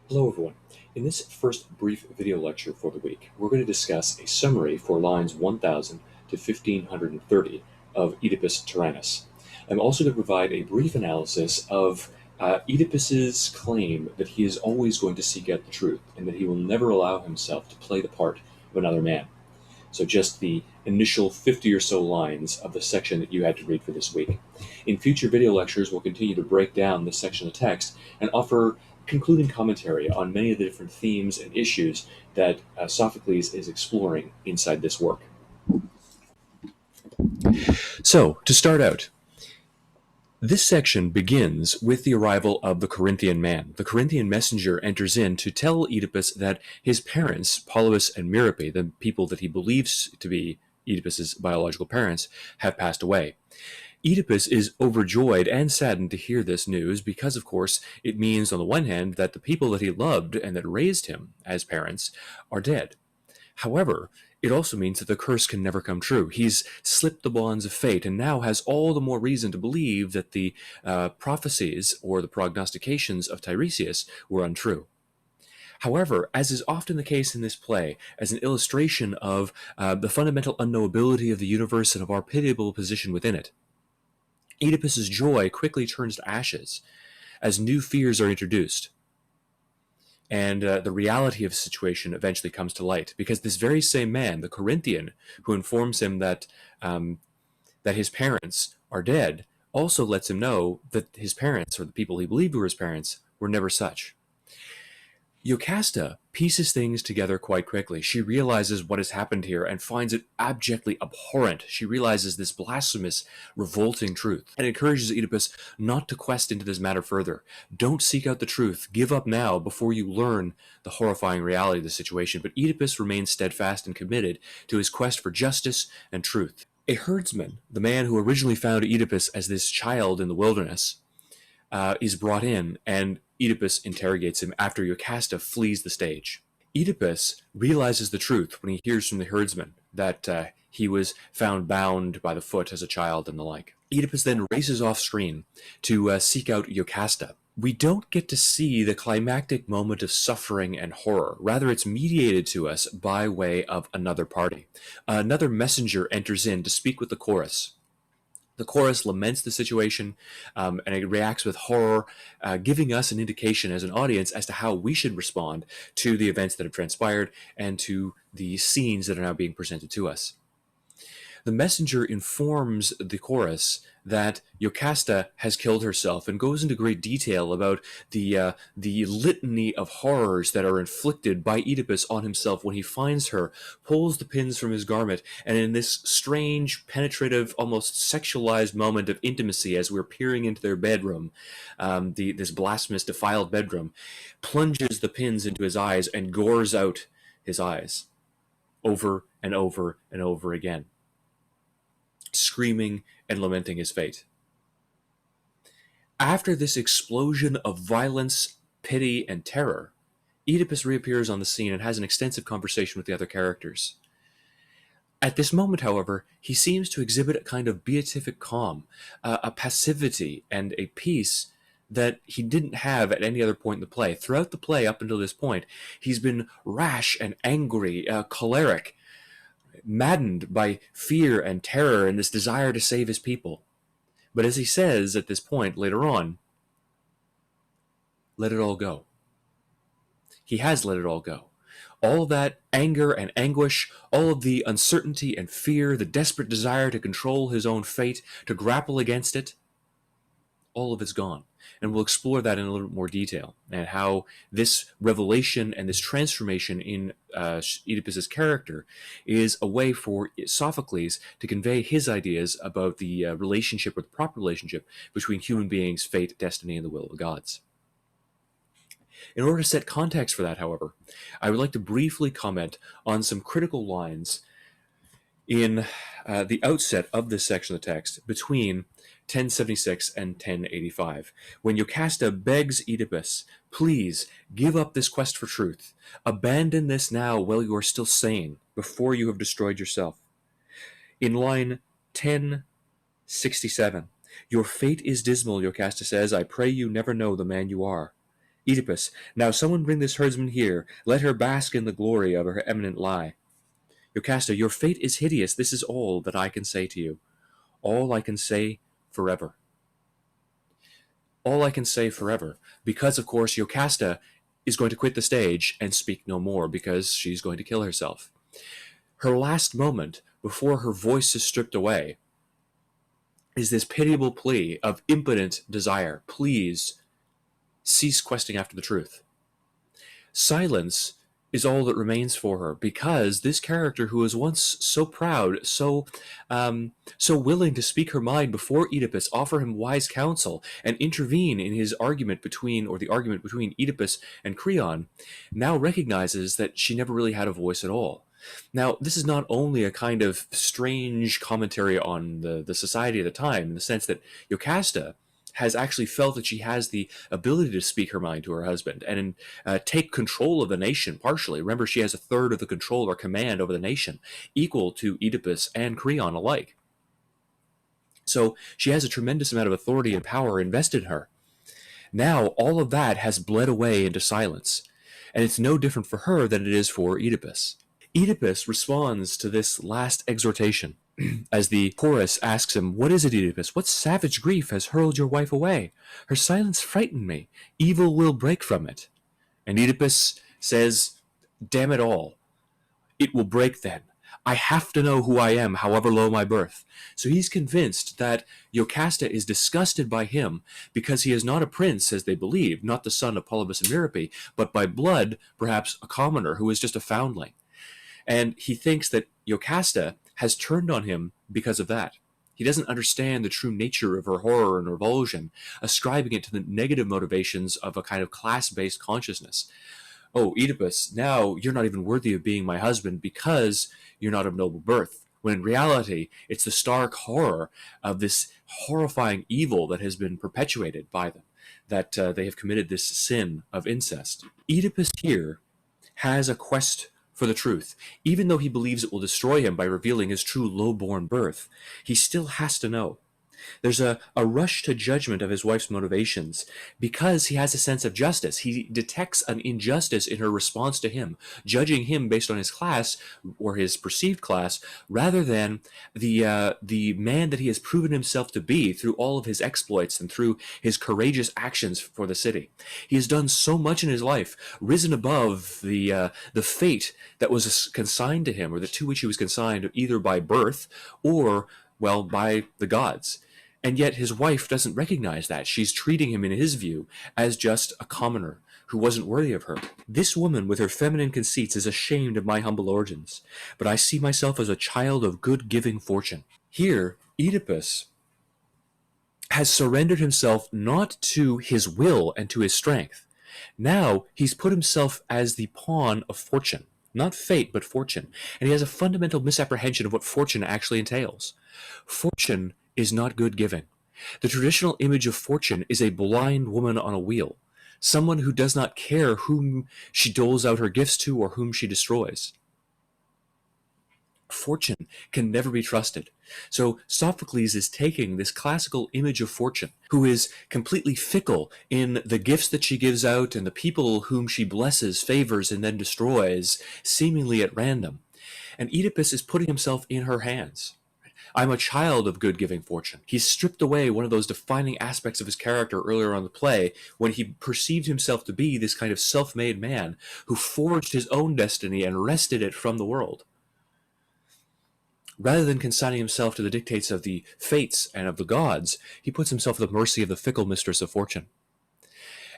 Hello everyone. In this first brief video lecture for the week, we're going to discuss a summary for lines 1000 to 1530 of Oedipus Tyrannus. I'm also going to provide a brief analysis of Oedipus's claim that he is always going to seek out the truth and that he will never allow himself to play the part of another man. So just the initial 50 or so lines of the section that you had to read for this week. In future video lectures, we'll continue to break down this section of text and offer concluding commentary on many of the different themes and issues that Sophocles is exploring inside this work. So, to start out, this section begins with the arrival of the Corinthian man. The Corinthian messenger enters in to tell Oedipus that his parents, Polybus and Merope, the people that he believes to be Oedipus's biological parents, have passed away. Oedipus is overjoyed and saddened to hear this news because, of course, it means, on the one hand, that the people that he loved and that raised him as parents are dead. However, it also means that the curse can never come true. He's slipped the bonds of fate and now has all the more reason to believe that the prophecies or the prognostications of Tiresias were untrue. However, as is often the case in this play, as an illustration of the fundamental unknowability of the universe and of our pitiable position within it, Oedipus's joy quickly turns to ashes as new fears are introduced. And the reality of the situation eventually comes to light, because this very same man, the Corinthian, who informs him that his parents are dead, also lets him know that his parents, or the people he believed were his parents, were never such. Jocasta pieces things together quite quickly. She realizes what has happened here and finds it abjectly abhorrent. She realizes this blasphemous, revolting truth and encourages Oedipus not to quest into this matter further. Don't seek out the truth. Give up now before you learn the horrifying reality of the situation. But Oedipus remains steadfast and committed to his quest for justice and truth. A herdsman, the man who originally found Oedipus as this child in the wilderness, is brought in, and Oedipus interrogates him after Jocasta flees the stage. Oedipus realizes the truth when he hears from the herdsman that he was found bound by the foot as a child and the like. Oedipus then races off screen to seek out Jocasta. We don't get to see the climactic moment of suffering and horror. Rather, it's mediated to us by way of another party. Another messenger enters in to speak with the chorus. The chorus laments the situation, and it reacts with horror, giving us an indication as an audience as to how we should respond to the events that have transpired and to the scenes that are now being presented to us. The messenger informs the chorus that Jocasta has killed herself and goes into great detail about the litany of horrors that are inflicted by Oedipus on himself when he finds her, pulls the pins from his garment, and in this strange, penetrative, almost sexualized moment of intimacy as we're peering into their bedroom, this blasphemous, defiled bedroom, plunges the pins into his eyes and gores out his eyes over and over and over again, screaming and lamenting his fate. After this explosion of violence, pity, and terror, Oedipus reappears on the scene and has an extensive conversation with the other characters. At this moment, however, he seems to exhibit a kind of beatific calm, a passivity and a peace that he didn't have at any other point in the play. Throughout the play, up until this point, he's been rash and angry, choleric, maddened by fear and terror and this desire to save his people. But as he says at this point later on, let it all go. He has let it all go. All that anger and anguish, all of the uncertainty and fear, the desperate desire to control his own fate, to grapple against it, all of it's gone. And we'll explore that in a little bit more detail, and how this revelation and this transformation in Oedipus's character is a way for Sophocles to convey his ideas about the relationship, or the proper relationship, between human beings, fate, destiny, and the will of the gods. In order to set context for that, however, I would like to briefly comment on some critical lines in the outset of this section of the text between 1076 and 1085, when Jocasta begs Oedipus, please give up this quest for truth. Abandon this now while you are still sane, before you have destroyed yourself. In line 1067, your fate is dismal, Jocasta says. I pray you never know the man you are. Oedipus, now someone bring this herdsman here. Let her bask in the glory of her eminent lie. Jocasta, your fate is hideous. This is all that I can say to you. All I can say forever. All I can say forever. Because, of course, Jocasta is going to quit the stage and speak no more because she's going to kill herself. Her last moment, before her voice is stripped away, is this pitiable plea of impotent desire. Please cease questing after the truth. Silence is all that remains for her, because this character who was once so proud, so willing to speak her mind before Oedipus, offer him wise counsel, and intervene in his argument between, or the argument between Oedipus and Creon, now recognizes that she never really had a voice at all. Now, this is not only a kind of strange commentary on the society of the time, in the sense that Jocasta has actually felt that she has the ability to speak her mind to her husband and take control of the nation partially. Remember, she has a third of the control or command over the nation, equal to Oedipus and Creon alike. So she has a tremendous amount of authority and power invested in her. Now, all of that has bled away into silence, and it's no different for her than it is for Oedipus. Oedipus responds to this last exhortation as the chorus asks him, "What is it, Oedipus? What savage grief has hurled your wife away? Her silence frightened me. Evil will break from it." And Oedipus says, "Damn it all. It will break then. I have to know who I am, however low my birth." So he's convinced that Jocasta is disgusted by him because he is not a prince, as they believe, not the son of Polybus and Merope, but by blood, perhaps a commoner who is just a foundling. And he thinks that Jocasta has turned on him because of that. He doesn't understand the true nature of her horror and revulsion, ascribing it to the negative motivations of a kind of class-based consciousness. "Oh, Oedipus, now you're not even worthy of being my husband because you're not of noble birth." When in reality, it's the stark horror of this horrifying evil that has been perpetuated by them, that they have committed this sin of incest. Oedipus here has a quest for the truth. Even though he believes it will destroy him by revealing his true low-born birth, he still has to know. There's a rush to judgment of his wife's motivations because he has a sense of justice. He detects an injustice in her response to him, judging him based on his class or his perceived class rather than the man that he has proven himself to be through all of his exploits and through his courageous actions for the city. He has done so much in his life, risen above the fate that was consigned to him, or to which he was consigned either by birth or, well, by the gods. And yet his wife doesn't recognize that. She's treating him, in his view, as just a commoner who wasn't worthy of her. "This woman with her feminine conceits is ashamed of my humble origins, but I see myself as a child of good-giving fortune." Here, Oedipus has surrendered himself not to his will and to his strength. Now he's put himself as the pawn of fortune. Not fate, but fortune. And he has a fundamental misapprehension of what fortune actually entails. Fortune is not good giving. The traditional image of fortune is a blind woman on a wheel, someone who does not care whom she doles out her gifts to or whom she destroys. Fortune can never be trusted. So Sophocles is taking this classical image of fortune, who is completely fickle in the gifts that she gives out and the people whom she blesses, favors, and then destroys, seemingly at random. And Oedipus is putting himself in her hands. "I'm a child of good-giving fortune." He's stripped away one of those defining aspects of his character earlier on the play when he perceived himself to be this kind of self-made man who forged his own destiny and wrested it from the world. Rather than consigning himself to the dictates of the fates and of the gods, he puts himself at the mercy of the fickle mistress of fortune.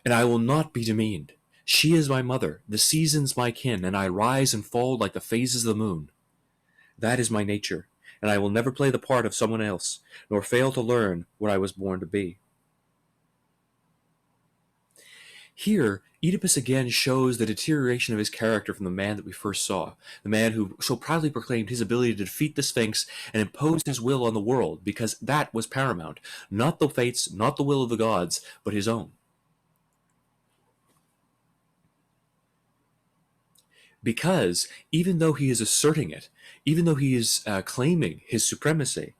"And I will not be demeaned. She is my mother, the seasons my kin, and I rise and fall like the phases of the moon. That is my nature, and I will never play the part of someone else, nor fail to learn what I was born to be." Here, Oedipus again shows the deterioration of his character from the man that we first saw, the man who so proudly proclaimed his ability to defeat the Sphinx and imposed his will on the world, because that was paramount, not the fates, not the will of the gods, but his own. Because even though he is asserting it, even though he is claiming his supremacy,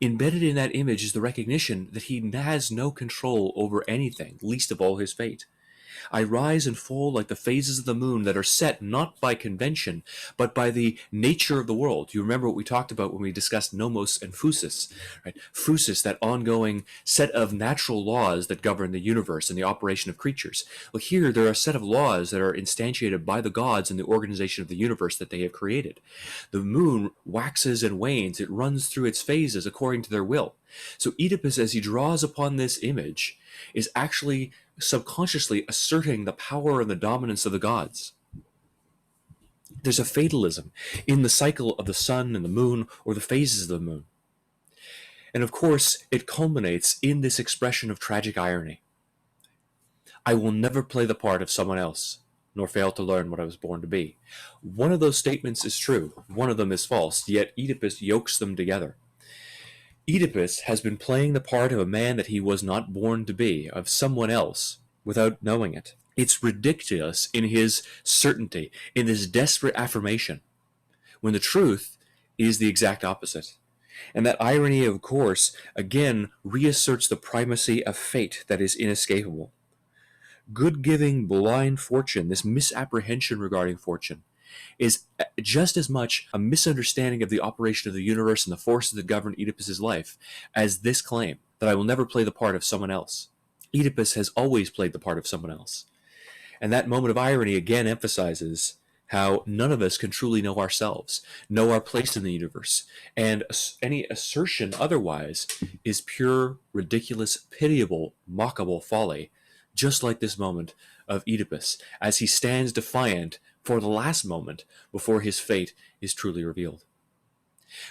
embedded in that image is the recognition that he has no control over anything, least of all his fate. I rise and fall like the phases of the moon that are set not by convention, but by the nature of the world. You remember what we talked about when we discussed nomos and phusis, right? Phusis, that ongoing set of natural laws that govern the universe and the operation of creatures. Well, here there are a set of laws that are instantiated by the gods in the organization of the universe that they have created. The moon waxes and wanes. It runs through its phases according to their will. So Oedipus, as he draws upon this image, is actually subconsciously asserting the power and the dominance of the gods. There's a fatalism in the cycle of the sun and the moon, or the phases of the moon. And of course, it culminates in this expression of tragic irony. I will never play the part of someone else, nor fail to learn what I was born to be. One of those statements is true, one of them is false, yet Oedipus yokes them together. Oedipus has been playing the part of a man that he was not born to be, of someone else, without knowing it. It's ridiculous in his certainty, in this desperate affirmation, when the truth is the exact opposite. And that irony, of course, again reasserts the primacy of fate that is inescapable. Good-giving blind fortune, this misapprehension regarding fortune, is just as much a misunderstanding of the operation of the universe and the forces that govern Oedipus's life as this claim that I will never play the part of someone else. Oedipus has always played the part of someone else. And that moment of irony again emphasizes how none of us can truly know ourselves, know our place in the universe, and any assertion otherwise is pure, ridiculous, pitiable, mockable folly, just like this moment of Oedipus, as he stands defiant for the last moment before his fate is truly revealed.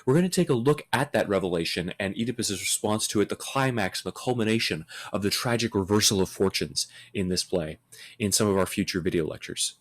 We're going to take a look at that revelation and Oedipus's response to it, the climax, the culmination of the tragic reversal of fortunes in this play, in some of our future video lectures.